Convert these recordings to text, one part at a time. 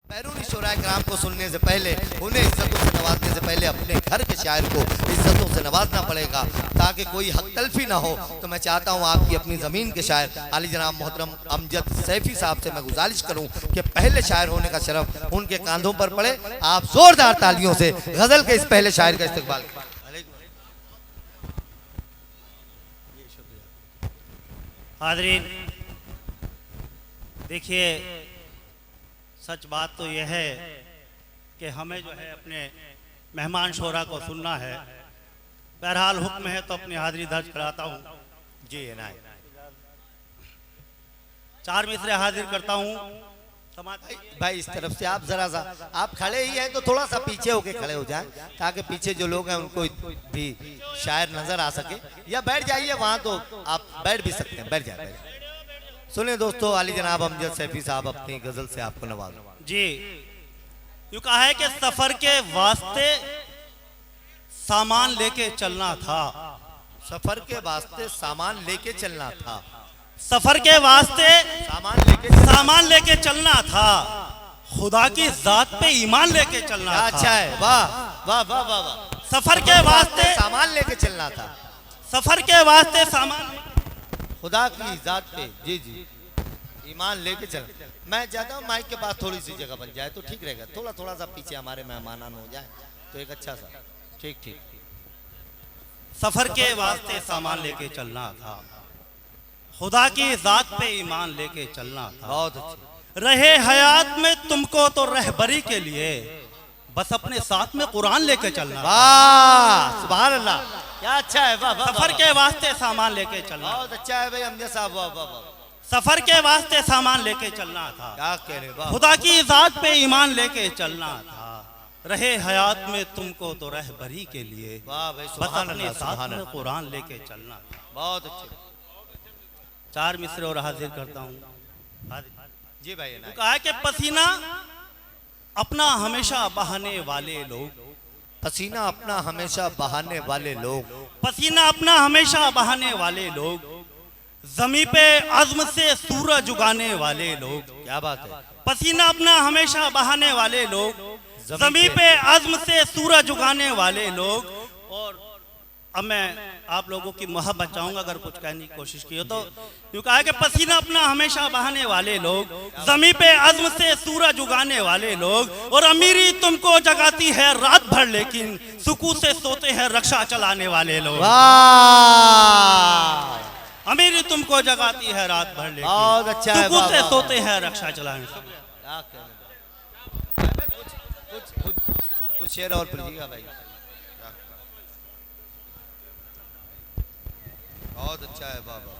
बैरूनी शोराए कराम को सुनने से पहले, उन्हें इज्जतों से नवाजने से पहले अपने घर के शायर को इज्जतों से नवाजना पड़ेगा ताकि कोई हक तलफी ना हो। तो मैं चाहता हूँ आपकी अपनी ज़मीन के शायर आली जनाब मोहतरम अमजद सैफी साहब से मैं गुजारिश करूँ कि पहले शायर होने का शरफ उनके कांधों पर पड़े। आप जोरदार तालियों से गज़ल के इस पहले शायर का इस्तकबाल करें। हाज़रीन, देखिए सच बात तो यह है कि हमें जो है अपने मेहमान शोरा को सुनना है। बहरहाल हुक्म है तो अपनी हाज़िरी दर्ज कराता हूँ। जी ना चार मिसरे हाजिर करता हूँ। भाई इस तरफ से आप जरा सा, आप खड़े ही हैं तो थोड़ा सा पीछे होके खड़े हो जाएं ताकि पीछे जो लोग हैं उनको भी शायर नजर आ सके, या बैठ जाइए वहां तो आप बैठ भी सकते हैं, बैठ जाए। सुने दोस्तों, आली जनाब अमजद सैफी साहब अपनी गजल से आपको नवाजो। जी, यूं कहा है कि सफर के वास्ते सामान लेके चलना था। सफर के वास्ते सामान लेके चलना था। सफर के वास्ते सामान लेके चलना था। खुदा की जात पे ईमान लेके चलना था। अच्छा है, वाह वाह वाह वाह वाह। सफर के वास्ते सामान लेके चलना था। सफर के वास्ते सामान खुदा की जात पे जी जी ईमान लेके चल। मैं चाहता हूँ माइक के पास थोड़ी सी जगह बन जाए तो ठीक रहेगा। थोड़ा थोड़ा सा पीछे हमारे मेहमान हो जाए तो एक अच्छा सा ठीक ठीक। सफर के वास्ते सामान लेके चलना था। खुदा की जात पे ईमान लेके चलना था। बहुत अच्छा। रहे हयात में तुमको तो रहबरी के लिए बस अपने साथ में कुरान लेके चलना। वाह सुभान अल्लाह, क्या अच्छा है। वाह वाह। सफर के वास्ते सामान लेके चलना बहुत अच्छा है भाई अमजद साहब, वाह वाह वाह। सफर के वास्ते सामान लेके चलना था। क्या कह रहे, वाह। खुदा की जात पे ईमान लेके चलना था। रहे हयात में तुमको तो रहबरी के लिए वाह भाई बस सुभान अपने अल्लाह साथ सुभान में अल्लाह। कुरान लेके चलना था। बहुत अच्छे। चार मिसरे और हाजिर करता हूँ। जी भाई तो कहा है कि पसीना अपना हमेशा बहाने वाले लोग। पसीना अपना हमेशा बहाने वाले लोग। पसीना अपना हमेशा बहाने वाले लोग। जमी पे अज़्म से सूरज उगाने वाले लोग। क्या बात है। पसीना अपना हमेशा बहाने वाले लोग। जमी पे अज़्म से सूरज उगाने वाले लोग। और अब मैं आप लोगों की मोहब्बत चाहूंगा, अगर कुछ कहने की कोशिश की हो तो यूं कहा कि पसीना अपना हमेशा बहाने वाले लोग। जमी पे अज़्म से सूरज उगाने वाले लोग। और अमीरी तुमको जगाती है रात भर लेकिन सुकून से सोते हैं रक्षा चलाने वाले लोग। वाह। अमीरी तुमको जगाती है रात भर लेकिन बहुत अच्छा है, सुकून वाह, से वाह, सोते हैं रक्षा चलाने। कुछ शेर और पढ़िएगा भाई। बहुत अच्छा है, वाह वाह।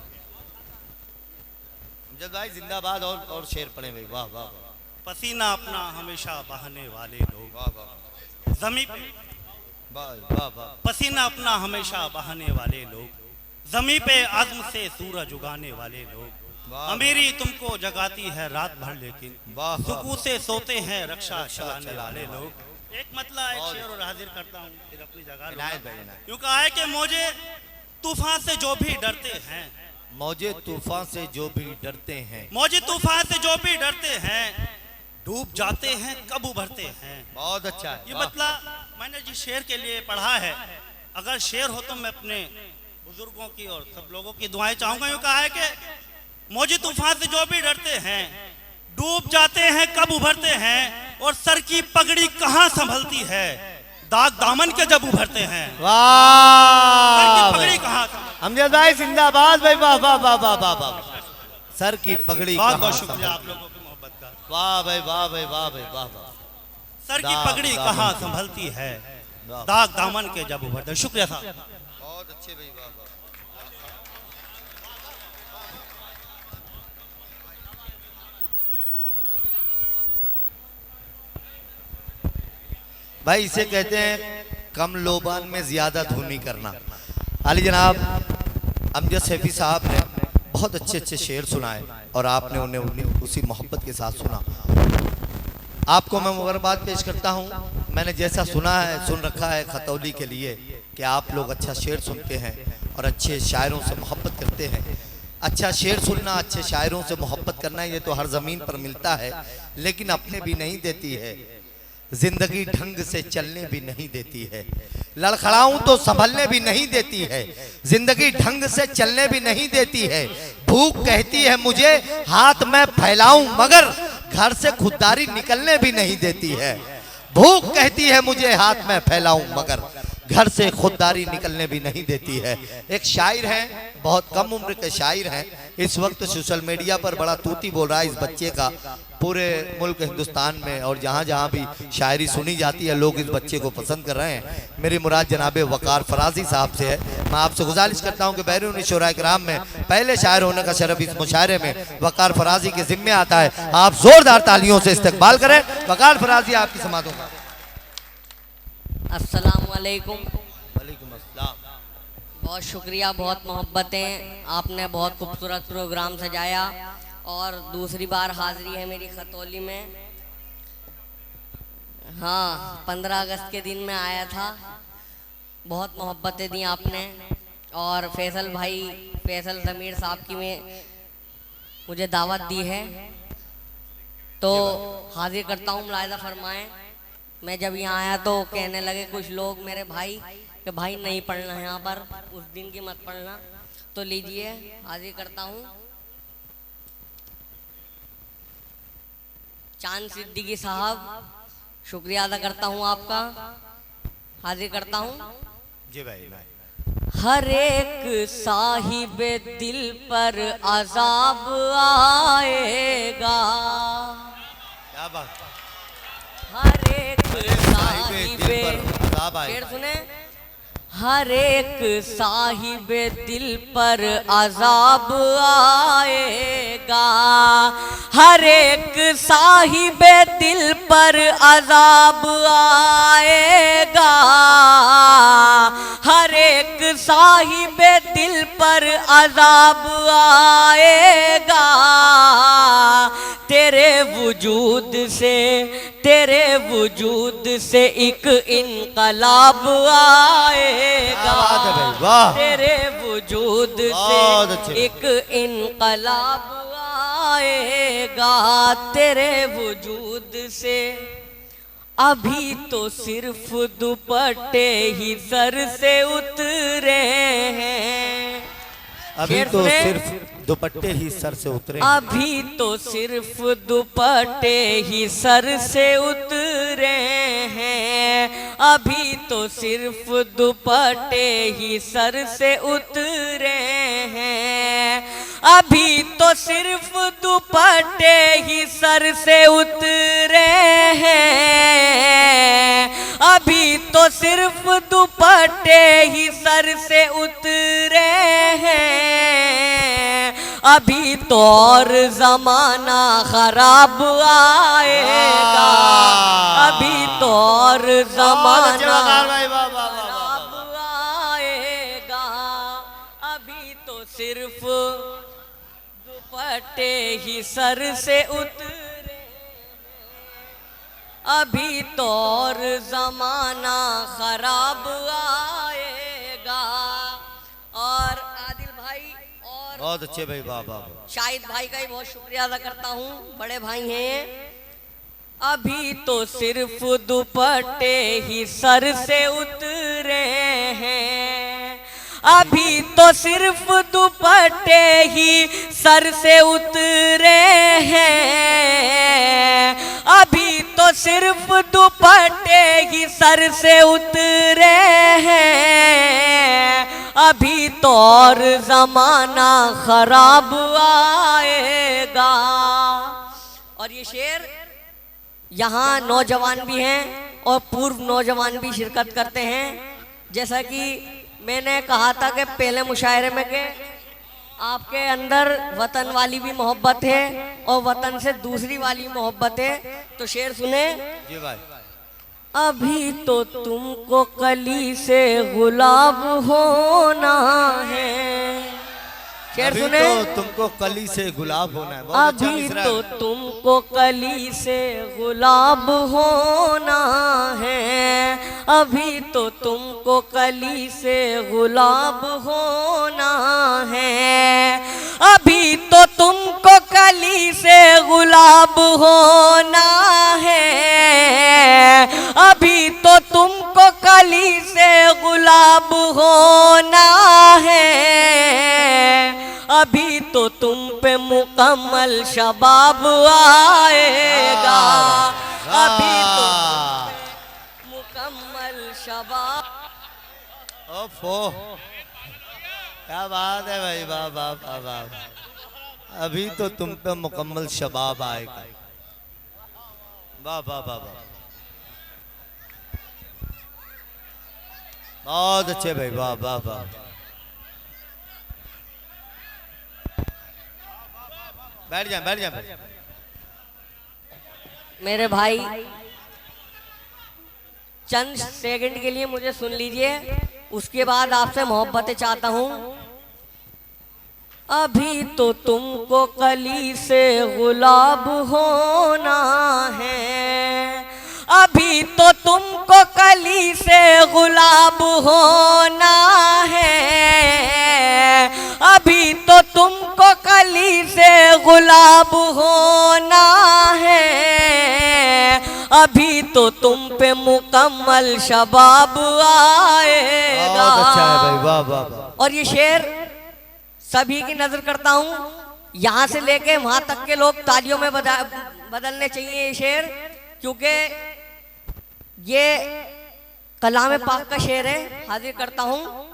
अमजद भाई जिंदाबाद। और शेर पढ़े भाई, वाह वाह वाह। पसीना अपना हमेशा बहाने वाले लोग। वाह वाह जमी पे वाह वाह वाह। पसीना अपना हमेशा बहाने वाले लोग। जमी पे अज़्म से सूरज उगाने वाले लोग। अमीरी तुमको जगाती है रात भर लेकिन वाह सुकून से सोते हैं रक्षा चलाने वाले लोग। एक मतलब एक शेर और हाजिर करता हूँ, फिर अपनी जगह। यूं कहा है कि मौजे तूफान से जो भी डरते हैं। मौजे तूफान से जो भी डरते हैं। मौजे तूफान से जो भी डरते हैं डूब जाते हैं कब उभरते हैं। बहुत अच्छा है। ये मतलब मैंने जिस शेर के लिए पढ़ा है, अगर शेर हो तो मैं अपने बुजुर्गों की और सब लोगों की दुआएं चाहूंगा। यूं कहा है कि मौजे तूफान से जो भी डरते हैं डूब जाते हैं कब उभरते हैं। और सर की पगड़ी कहाँ संभलती है दाग दामन के जब उभरते हैं। वाह पगड़ी कहाँ अमजद भाई जिंदाबाद भाई, वाह वाह वाह वाह वाह वाह। सर की पगड़ी। बहुत बहुत शुक्रिया आप लोगों की मोहब्बत का। वाह भाई वाह भाई वाह भाई वाह वाह। सर की पगड़ी कहाँ संभलती है दाग दामन के जब उभरते। शुक्रिया साहब। बहुत अच्छे भाई, वाह वाह। भाई इसे कहते हैं कम लोबान में ज्यादा धुनी करना। अली जनाब अमजद सैफी साहब ने बहुत अच्छे अच्छे शेर सुनाए और आपने उन्हें उसी मोहब्बत के साथ सुना। आपको मैं मुबारकबाद पेश करता हूँ। मैंने जैसा सुना है, सुन रखा है खतौली के लिए कि आप लोग अच्छा शेर सुनते हैं और अच्छे शायरों से मोहब्बत करते हैं। अच्छा शेर सुनना, अच्छे शायरों से मोहब्बत करना, ये तो हर ज़मीन पर मिलता है, लेकिन अपने भी नहीं देती है। जिंदगी ढंग से चलने भी नहीं देती है। लड़खड़ाऊं तो संभलने भी नहीं देती है। जिंदगी ढंग से चलने भी नहीं देती है। भूख कहती है मुझे हाथ में फैलाऊं, मगर घर से खुददारी निकलने भी नहीं देती है। भूख कहती है मुझे हाथ में फैलाऊं, मगर घर से खुददारी निकलने भी नहीं देती है। एक शायर है, बहुत कम उम्र के शायर हैं, इस वक्त सोशल मीडिया पर बड़ा तूती बोल रहा है इस बच्चे का, पूरे मुल्क हिंदुस्तान में और जहाँ जहाँ भी शायरी सुनी जाती है लोग इस बच्चे को पसंद कर रहे हैं। मेरी मुराद जनाब वकार फराजी साहब से है। मैं आपसे गुजारिश करता हूँ कि बैरून शोरा कराम में पहले शायर होने का शरफ इस मुशायरे में वकार फराजी के जिम्मे आता है। आप जोरदार तालियों से इस्तकबाल करें। वकार फराजी आपकी समातों का। अस्सलाम वालेकुम। वालेकुम अस्सलाम। बहुत शुक्रिया, बहुत मोहब्बतें, आपने बहुत खूबसूरत प्रोग्राम सजाया और दूसरी बार हाज़िरी है मेरी खतौली में। हाँ, 15 अगस्त के दिन मैं आया था, बहुत मोहब्बतें दी आपने और फैसल भाई, फैसल ज़मीर साहब की में मुझे दावत दी है, तो हाजिर करता हूँ, मुलाहिज़ा फरमाएं। मैं जब यहाँ आया तो कहने लगे कुछ लोग मेरे भाई कि भाई नहीं पढ़ना है यहाँ पर, उस दिन की मत पढ़ना, तो लीजिए हाजिर करता हूँ। चांद सिद्दीकी साहब, शुक्रिया अदा करता हूँ आपका, हाजिर करता हूँ। जी भाई। हर एक साहिबे दिल पर अजाब आएगा, क्या बात। हर एक साहिबे, शेर सुने, हर एक साहिबे दिल पर अजाब आएगा, हर एक साहिबे दिल पर अजाब आएगा, हर एक साहिबे दिल पर अजाब आएगा, तेरे वजूद से, तेरे वजूद से एक इनकलाब आएगा, तेरे वजूद से एक इनकलाब आएगा, तेरे वजूद से। अभी तो सिर्फ दुपट्टे ही सर से उतरे हैं, अभी तो सिर्फ दुपट्टे ही सर से उतरे, अभी तो सिर्फ दुपट्टे ही सर से उतरे हैं, अभी तो सिर्फ दुपट्टे ही सर से उतरे हैं, अभी तो सिर्फ दुपट्टे ही सर से उतरे हैं, अभी तो सिर्फ दुपट्टे ही सर से उतरे हैं, अभी तो और जमाना खराब आएगा, अभी तो और जमाना खराब आएगा, अभी तो सिर्फ दुपट्टे ही सर से उतरे, अभी तो और जमाना खराब आएगा। और आदिल भाई और बहुत अच्छे भाई, वाह वाह। शाहिद भाई का भी बहुत शुक्रिया अदा करता हूँ, बड़े भाई हैं। अभी तो सिर्फ दुपट्टे ही सर से उतरे हैं, अभी तो सिर्फ दुपट्टे ही सर से उतरे हैं, अभी तो सिर्फ दुपट्टे ही सर से उतरे हैं, अभी तो और जमाना खराब आएगा। और ये शेर यहाँ नौजवान भी हैं और पूर्व नौजवान भी शिरकत करते हैं। जैसा कि मैंने कहा था कि पहले मुशायरे में के आपके अंदर वतन वाली भी मोहब्बत है और वतन से दूसरी वाली मोहब्बत है, तो शेर सुने। जी भाई। अभी तो तुमको कली से गुलाब होना है, शेर अभी सुने। तो तुमको कली से गुलाब होना है। बहुत अच्छा अभी मिसरा तो है। तुमको कली से गुलाब होना है, अभी तो तुमको कली से गुलाब होना है, अभी तो तुमको कली से गुलाब होना है, अभी तो तुमको कली से गुलाब होना है, अभी तो तुम पे मुकम्मल शबाब आएगा, अभी तो मुकम्मल शबाब। ओफो, क्या बात है भाई, वाह वाह वाह वाह। अभी तो तुम पे मुकम्मल शबाब आएगा, वाह वाह वाह वाह, बहुत अच्छे भाई, वाह वाह वाह। बैठ जाए बैठ जाए। मेरे भाई चंद सेकंड के लिए मुझे सुन लीजिए, उसके बाद आपसे मोहब्बतें चाहता हूं। अभी तो तुमको कली से गुलाब होना है, अभी तो तुमको कली से गुलाब होना है, अभी तो तुमको कली से गुलाब होना है, अभी तो तुम पे मुकम्मल शबाब आएगा। बहुत अच्छा है भाई, वाह वाह वाह। और ये शेर सभी की नजर करता हूँ, यहाँ से लेके वहां तक के लोग तालियों में बदलने चाहिए ये शेर, क्योंकि ये कलाम पाक का शेर है। हाजिर करता हूँ।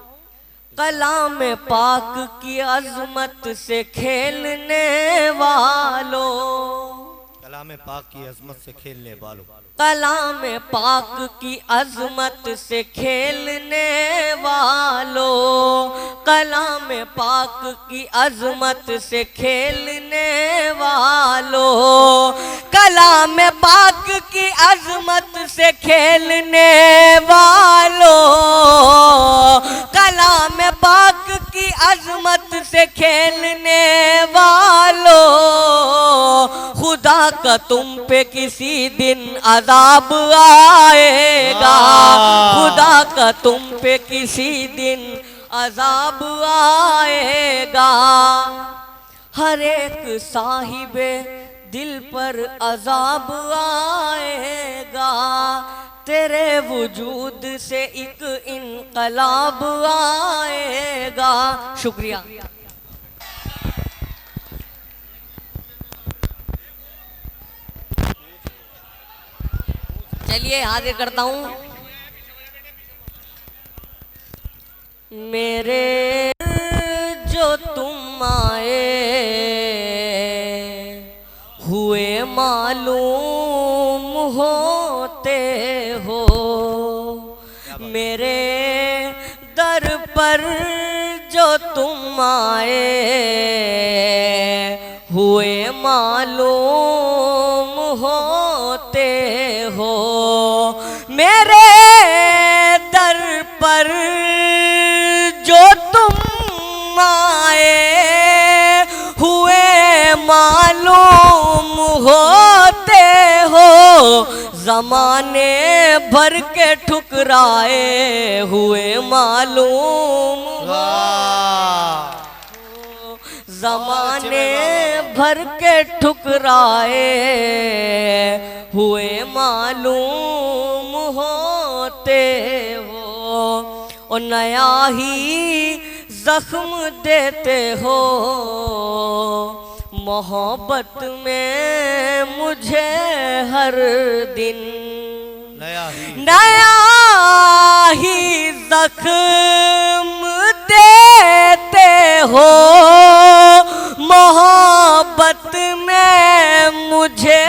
कलाम पाक की अजमत से खेलने वालों, कलाम पाक की अजमत से खेलने वालों, कलाम पाक की अजमत से खेलने वालों, कलाम पाक की अजमत से खेलने वालों, कलाम पाक की अजमत से खेलने वालों, कलाम पाक की अजमत से खेलने वालों, खुदा का तुम पे किसी दिन अज़ाब आएगा, खुदा का तुम पे किसी दिन अज़ाब आएगा, हर एक साहिबे दिल पर अज़ाब आएगा, तेरे वजूद से एक इनकलाब आएगा। शुक्रिया। चलिए हाजिर करता हूँ। मेरे जो तुम आए हुए मालूम होते हो, मेरे दर पर जो तुम आए हुए मालूम होते हो, मेरे दर पर जो तुम आए हुए मालूम होते हो, ज़माने भर के ठुकराए हुए मालूम हो, ज़माने भर के ठुकराए हुए मालूम होते हो, और नया ही जख्म देते हो मोहब्बत में मुझे हर दिन, नया ही जख्म देते हो मोहब्बत में मुझे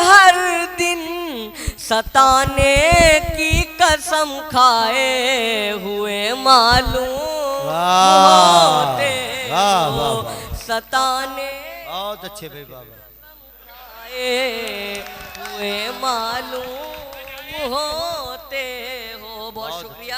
हर दिन, सताने की कसम खाए हुए मालूम होते हो, सताने बहुत अच्छे भाई बाबा, खाए हुए मालूम होते हो। बहुत शुक्रिया।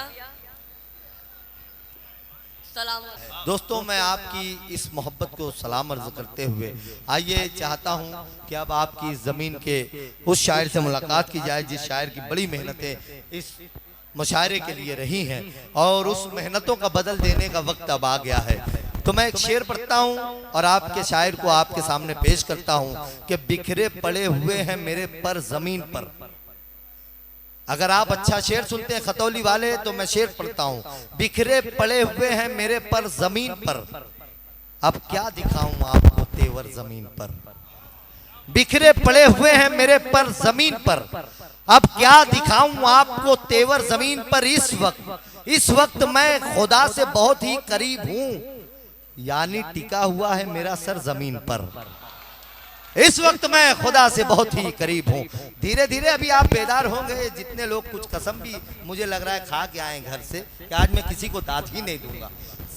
सलाम। दोस्तों, मैं आपकी इस मोहब्बत को सलाम अर्ज करते हुए आइए चाहता हूं कि अब आपकी इस ज़मीन के उस शायर से मुलाकात की जाए जिस शायर की बड़ी मेहनतें इस मुशायरे के लिए रही हैं और उस मेहनतों का बदल देने का वक्त अब आ गया है। तो मैं एक शेर पढ़ता हूँ और आपके शायर को आपके सामने पेश करता हूँ कि बिखरे पड़े हुए हैं मेरे पर जमीन पर। अगर आप अच्छा शेर सुनते हैं खतौली वाले तो मैं शेर पढ़ता हूँ, बिखरे पड़े हुए हैं मेरे पर जमीन पर, अब क्या दिखाऊं आपको तेवर जमीन पर। बिखरे पड़े हुए हैं मेरे पर जमीन पर, अब क्या दिखाऊं आपको तेवर जमीन पर। इस वक्त मैं खुदा से बहुत ही करीब हूं, यानी टिका हुआ है मेरा सर जमीन पर। इस वक्त मैं खुदा से बहुत ही करीब हूं। धीरे धीरे अभी आप बेदार होंगे, जितने लोग कुछ कसम भी मुझे लग रहा है खा के आए घर से कि आज मैं किसी को दाद ही नहीं दूंगा,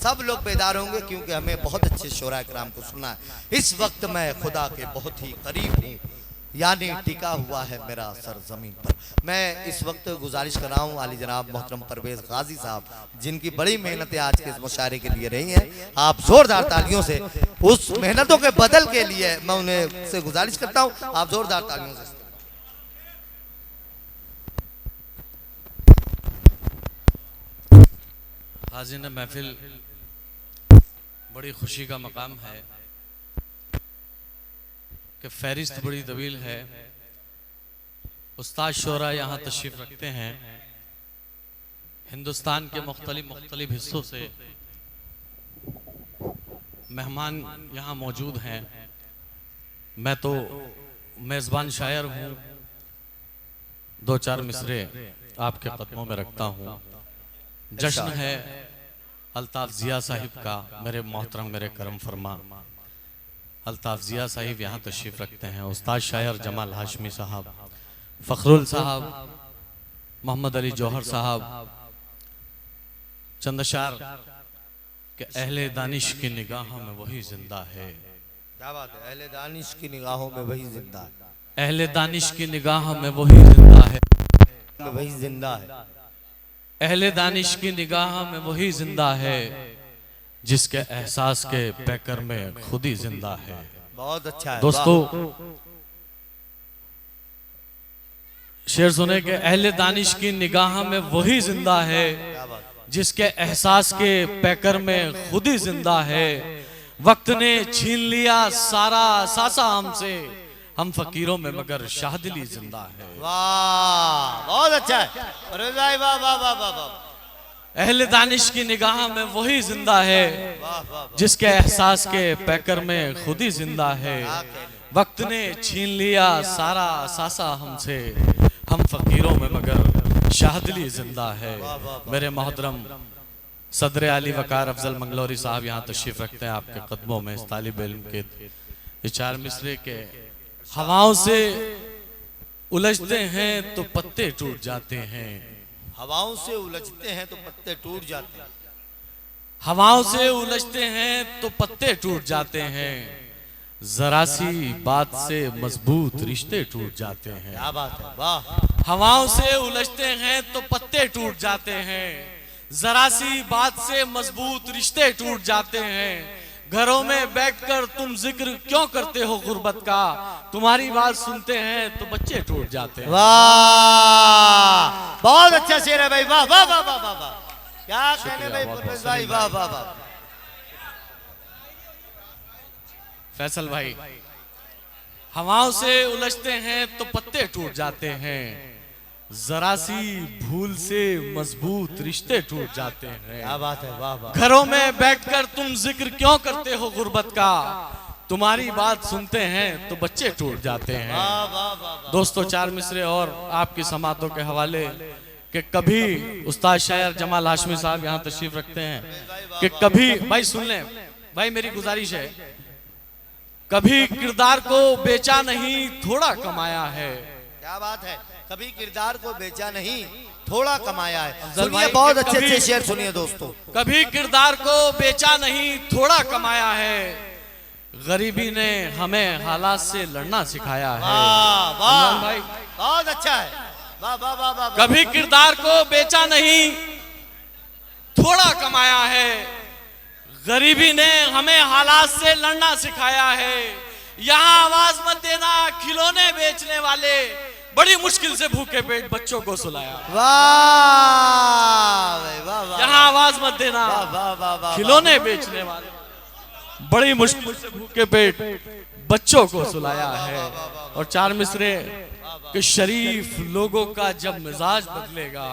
सब लोग बेदार होंगे क्योंकि हमें बहुत अच्छे शोरा कराम को सुना है। इस वक्त मैं खुदा के बहुत ही करीब हूँ, यानी टिका हुआ है मेरा सर जमीन पर। मैं इस वक्त गुजारिश कर रहा हूँ आली जनाब मोहतरम परवेज गाजी साहब, जिनकी बड़ी मेहनतें आज के इस मुशायरे के लिए रही हैं, आप जोरदार तालियों से उस मेहनतों के बदल के लिए मैं उन्हें से गुजारिश करता हूँ, आप जोरदार तालियों से। हाज़िर महफिल, बड़ी खुशी का मकाम है कि फहरिस्त बड़ी तवील है। उस्ताद शोरा यहाँ तशरीफ रखते हैं, हिंदुस्तान के मुख्तलिफ हिस्सों से मेहमान यहाँ मौजूद हैं। मैं तो मेज़बान शायर हूँ, दो चार मिसरे आपके कदमों में रखता हूँ। जश्न है अल्ताफ जिया साहिब का, मेरे मोहतरम मेरे करम फरमा अल्ताफ जिया साहिब यहाँ तशरीफ रखते हैं। उस्ताद शायर जमाल हाशमी साहब, फ़खरुल साहब, मोहम्मद अली जौहर साहब, चंदशार के अहले दानिश की निगाहों में वही जिंदा है। क्या बात है, अहले दानिश की निगाहों में वही जिंदा है, अहले दानिश की निगाहों में वही जिंदा है, वही जिंदा है। अहले दानिश की निगाह में वही जिंदा है, जिसके एहसास के पैकर में खुद ही जिंदा है। बहुत अच्छा है दोस्तों, शेर सुने के अहले दानिश की निगाह में वही जिंदा है, जिसके एहसास के पैकर में खुद ही जिंदा है। वक्त ने छीन लिया सारा सासा हमसे, हम फकीरों में मगर शाहदिली जिंदा है। वाह, बहुत अच्छा है, अरे भाई वाह वाह वाह वाह वाह। अहले दानिश की निगाह में वही जिंदा है, जिसके एहसास के पैकर में खुद ही जिंदा है। वक्त ने छीन लिया सारा सासा हमसे, हम फकीरों में मगर शाहदिली जिंदा है। मेरे मोहतरम सदर आली वकार अफजल मंगलौरी साहब यहाँ तशरीफ रखते हैं आपके कदमों में। इस तालिब इल्म के ये चार मिसरे के हवाओं से उलझते हैं तो पत्ते टूट जाते हैं, हवाओं से उलझते हैं तो पत्ते टूट जाते हैं, हवाओं से उलझते हैं तो पत्ते टूट जाते हैं, जरा सी बात से मजबूत रिश्ते टूट जाते हैं। क्या बात है, वाह। हवाओं से उलझते हैं तो पत्ते टूट जाते हैं, जरा सी बात से मजबूत रिश्ते टूट जाते हैं। घरों में बैठकर तुम जिक्र क्यों करते हो गुर्बत का, तुम्हारी बात सुनते हैं तो बच्चे टूट जाते हैं। वाह, बहुत अच्छा शेर है भाई, वाह वाह वाह वाह वाह वाह। क्या कहने भाई परवेज भाई, वाह वाह वाह। फैसल भाई, हवाओं से उलझते हैं तो पत्ते टूट जाते हैं, जरा सी भूल से मजबूत रिश्ते टूट जाते हैं। क्या बात है, वाह वाह। घरों में बैठकर तुम जिक्र क्यों करते हो गुर्बत का, तुम्हारी बात सुनते हैं तो बच्चे टूट जाते हैं। वाह वाह वाह। दोस्तों, चार मिसरे और आपकी समातों के हवाले कि कभी उस्ताद शायर जमाल हाशमी साहब यहाँ तशरीफ रखते हैं कि कभी, भाई सुन लें भाई, मेरी गुजारिश है, कभी किरदार को बेचा नहीं थोड़ा कमाया है। क्या बात है, कभी किरदार को बेचा नहीं थोड़ा कमाया है। अफजल सुनिए, भाई, बहुत अच्छे कभी- अच्छे शेर सुनिए दोस्तों। कभी किरदार को बेचा नहीं थोड़ा कमाया है, गरीबी ने हमें हालात से लड़ना सिखाया है। वाह वाह भाई, बहुत अच्छा है, वाह वाह वाह वाह। कभी किरदार को बेचा नहीं थोड़ा कमाया है, गरीबी ने हमें हालात से लड़ना सिखाया है। यहाँ आवाज मत देना खिलौने बेचने वाले, बड़ी मुश्किल से भूखे पेट बच्चों को सुलाया। वाह भाई, वाह वाह। यहाँ आवाज मत देना वाह वाह वाह वाह। खिलौने बेचने वाले। बड़ी मुश्किल से भूखे पेट बच्चों को सुलाया है। और चार मिसरे कि शरीफ लोगों का जब मिजाज बदलेगा,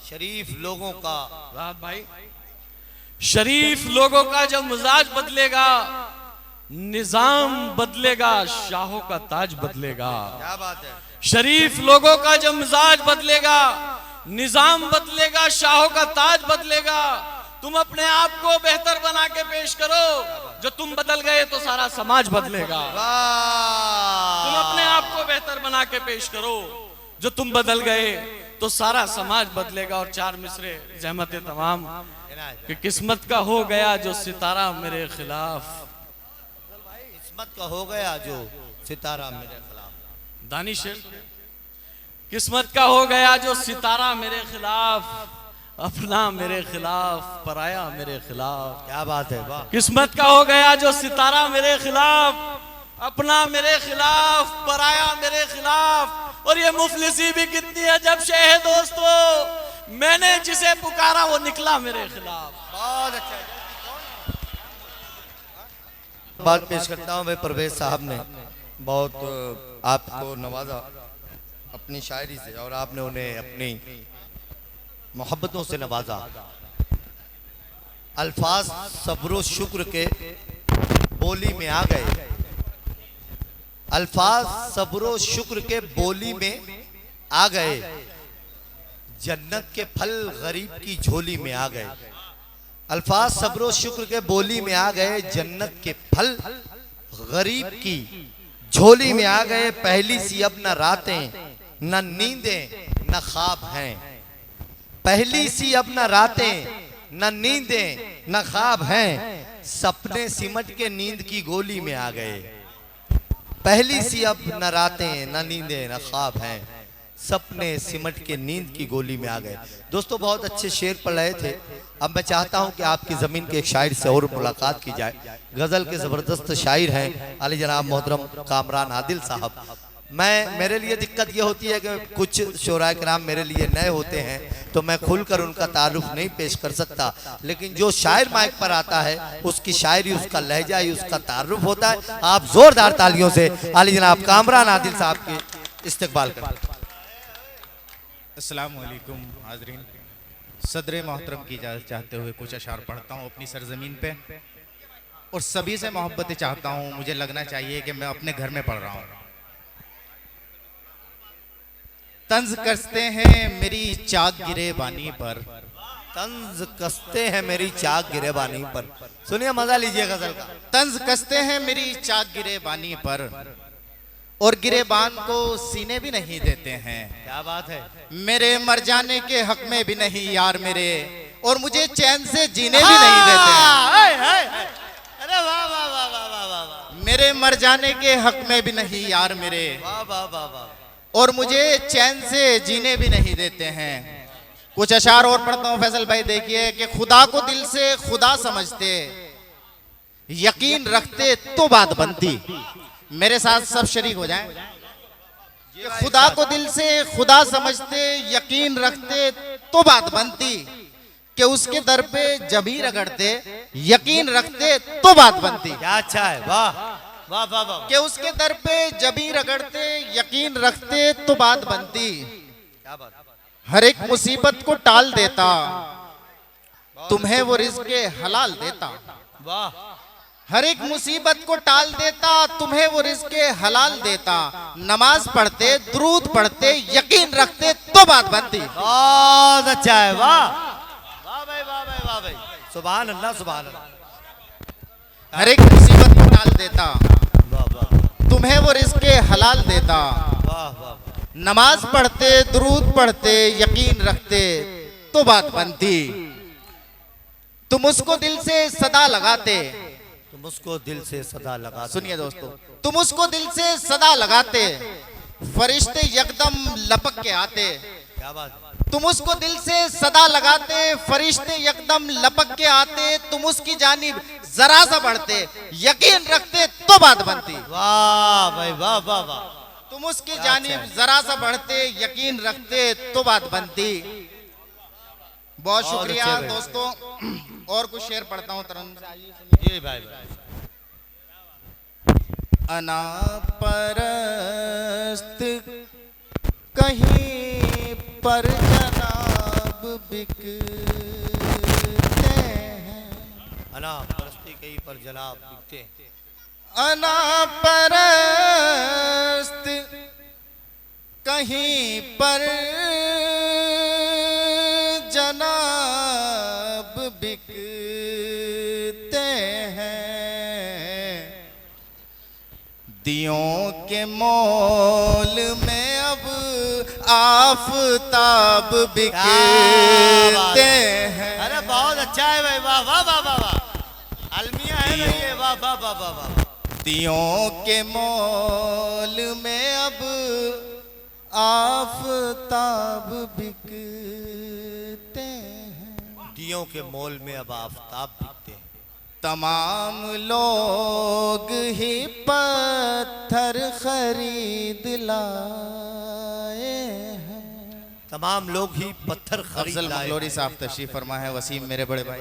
शरीफ लोगों का, राहत भाई, शरीफ लोगों का जब मिजाज बदलेगा, निजाम बदलेगा, शाहों का ताज बदलेगा। क्या बात है। शरीफ लोगों का जब मिजाज बदलेगा, निजाम बदलेगा, शाहों का ताज बदलेगा। तुम अपने आप को बेहतर बना के पेश करो, जो तुम बदल गए तो सारा समाज बदलेगा। तुम अपने आप को बेहतर बना के पेश करो, जो तुम बदल गए तो सारा समाज बदलेगा। और चार मिसरे जहमत तमाम कि किस्मत का हो गया जो सितारा मेरे खिलाफ, किस्मत का हो गया जो सितारा मेरे खिलाफ। दानिश, किस्मत का हो गया जो सितारा मेरे खिलाफ, अपना मेरे खिलाफ, पराया मेरे खिलाफ। क्या बात है, वाह। किस्मत का हो गया जो सितारा मेरे खिलाफ, अपना मेरे खिलाफ, पराया मेरे खिलाफ। और ये मुफलिसी भी कितनी है जब शे दोस्तों, मैंने जिसे पुकारा वो निकला मेरे खिलाफ। बहुत अच्छा बात पेश करता हूँ। मैं परवेज साहब ने बहुत आपको नवाजा अपनी शायरी से, और आपने उन्हें अपनी मोहब्बतों से नवाजा। अल्फाज सब्र शुक्र के बोली में आ गए, अल्फाज सब्र शुक्र के बोली में आ गए, जन्नत के फल गरीब की झोली में आ गए। अल्फाज सब्र शुक्र के बोली में आ गए, जन्नत के फल गरीब की झोली में आ गए। पहली सी अब न रातें न नींदें न ख्वाब हैं, पहली सी अब न रातें न नींदें न ख्वाब हैं, सपने सिमट के नींद की गोली में आ गए। पहली सी अब न रातें न नींदें न ख्वाब हैं, सपने सिमट के नींद की गोली में आ गए। दोस्तों बहुत अच्छे शेर पढ़ रहे थे। अब मैं चाहता हूं कि आपकी ज़मीन के एक शायर से और मुलाकात की जाए। गज़ल के ज़बरदस्त शायर हैं आली जनाब मोहतरम कामरान आदिल साहब। मेरे लिए दिक्कत ये होती है कि कुछ शोराए कराम मेरे लिए नए होते हैं, तो मैं खुलकर उनका तारुफ नहीं पेश कर सकता, लेकिन जो शायर माइक पर आता है उसकी शायरी, उसका लहजा ही उसका तारुफ होता है। आप जोरदार तालियों से आली जनाब कामरान आदिल साहब के इस्तकबाल करें। अस्सलाम वालेकुम हाज़रीन, सदर मोहतरम की इजाज़त चाहते हुए कुछ अशार पढ़ता हूँ अपनी सरजमीन पे, और सभी से मोहब्बतें चाहता हूँ। मुझे लगना चाहिए कि मैं अपने घर में पढ़ रहा हूँ। तंज कसते हैं मेरी चाक गिरे बानी पर, तंज कसते हैं मेरी चाक गिरे बानी पर। सुनिए, मजा लीजिए गजल का। तंज कसते हैं मेरी चाक गिरे बानी पर, और गिरेबान को सीने भी नहीं देते हैं। क्या बात है। मेरे मर जाने के हक में भी नहीं यार मेरे, और मुझे चैन से जीने भी नहीं देते हैं। अरे वाह वाह वाह वाह वाह वाह। मेरे मर जाने के हक में भी नहीं यार मेरे, वाह वाह वाह वाह। और मुझे चैन से जीने भी नहीं देते हैं। कुछ अशार और पढ़ता हूँ फैसल भाई। देखिए कि खुदा को दिल से खुदा समझते, यकीन रखते तो बात बनती। मेरे साथ सब शरीक हो जाएं। खुदा को दिल से खुदा समझते, यकीन रखते तो बात बनती, कि उसके दर पे जबी रगड़ते, यकीन रखते तो बात बनती। क्या अच्छा है, वाह वाह वाह वाह। कि उसके दर पे जबी रगड़ते, यकीन रखते तो बात बनती। क्या बात। हर एक मुसीबत को टाल देता, तुम्हें वो रिज़्क़े हलाल देता। वाह। हर एक मुसीबत को टाल देता, तुम्हें वो रिज़्क़े हलाल देता। नमाज पढ़ते, दुरूद पढ़ते, यकीन रखते तो बात बनती। बहुत अच्छा है, वाह वाह भाई वाह भाई वाह भाई। सुभान अल्लाह सुभान अल्लाह। हर एक मुसीबत को टाल देता, वाह वाह तुम्हें वो रिज़्क़े हलाल देता। वाह वाह। नमाज पढ़ते, दुरूद पढ़ते, यकीन रखते तो बात बनती। तुम उसको दिल से सदा लगाते, तुम उसको दिल से सदा लगा। सुनिए दोस्तों, तुम उसको दिल से सदा लगाते, फरिश्ते यकदम लपक के आते। क्या बात। तुम उसको दिल से सदा लगाते, फरिश्ते यकदम लपक के आते। तुम उसकी जानिब जरा सा बढ़ते, यकीन रखते तो बात बनती। वाह भाई वाह वाह वाह। तुम उसकी जानिब जरा सा बढ़ते, यकीन रखते तो बात बनती। बहुत शुक्रिया दोस्तों। और कुछ शेर पढ़ता हूँ तरन। ये भाई भाई। अनापरस्त कहीं पर जनाब बिकते हैं। अनापरस्ती कहीं पर जनाब बिकते हैं। अनापरस्त कहीं पर जनाब बिकते हैं। दियों के मोल में अब आफताब बिकते हैं। अरे बहुत अच्छा है भाई, वाह वाह वाह वाह वाह, अलमिया है भाई ये, वाह वाह वाह वाह वाह। दियों के मोल में अब आफताब बिकते हैं। दियों के मोल में अब आफताब बिकते हैं। तमाम लोग ही पत्थर खरीद लाए हैं। तमाम लोग ही पत्थर खरीद अफजल लाए। मंगलोरी साहब तशरीफ फरमा है, वसीम मेरे बड़े भाई।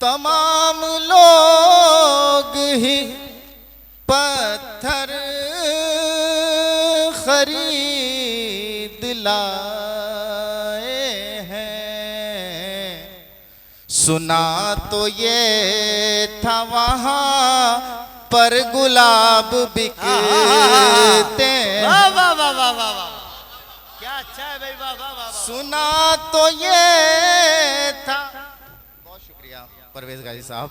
तमाम लोग ही पत्थर खरीद लाए हैं। सुना तो ये था वहां पर गुलाब बिकते हैं। वाह वाह वाह वाह वाह वाह, क्या अच्छा है भाई, वाह वाह वाह वाह। सुना तो ये था, बहुत शुक्रिया परवेज गाजी साहब।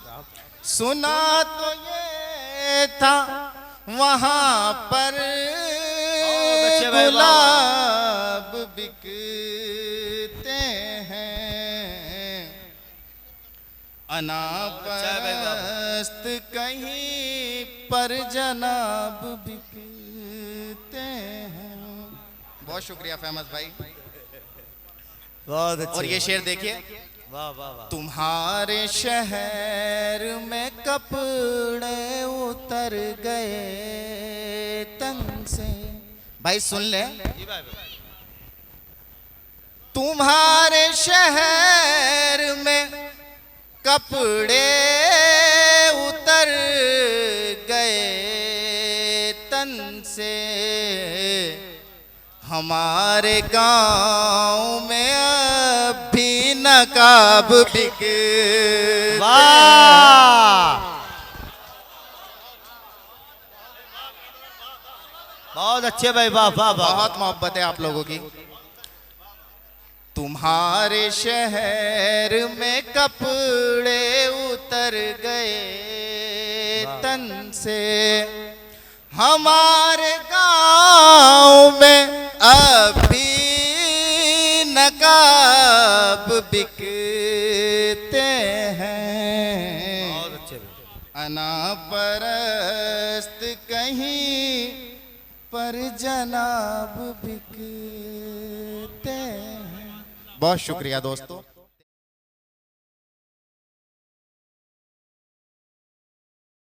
सुना तो ये था वहां पर अच्छे भाई, गुलाब बिकते हैं। अनापरस्त कहीं पर जनाब बिकते हैं। बहुत शुक्रिया फेमस भाई। बहुत अच्छे। और ये शेर देखिए, वाह वाह वाह। तुम्हारे शहर में कपड़े उतर गए तंग से। भाई सुन ले, तुम्हारे शहर में कपड़े उतर गए तन से। हमारे गांव में अब भी नकाब बिकते हैं। बहुत अच्छे भाई, वाह वाह वाह। बहुत मोहब्बत है आप लोगों की। तुम्हारे शहर में कपड़े उतर गए तन से। हमारे गांव में अभी नकाब बिकते हैं। बहुत अच्छे भाई। अनापरस्त कहीं पर जनाब बिकते हैं। बहुत शुक्रिया दोस्तों।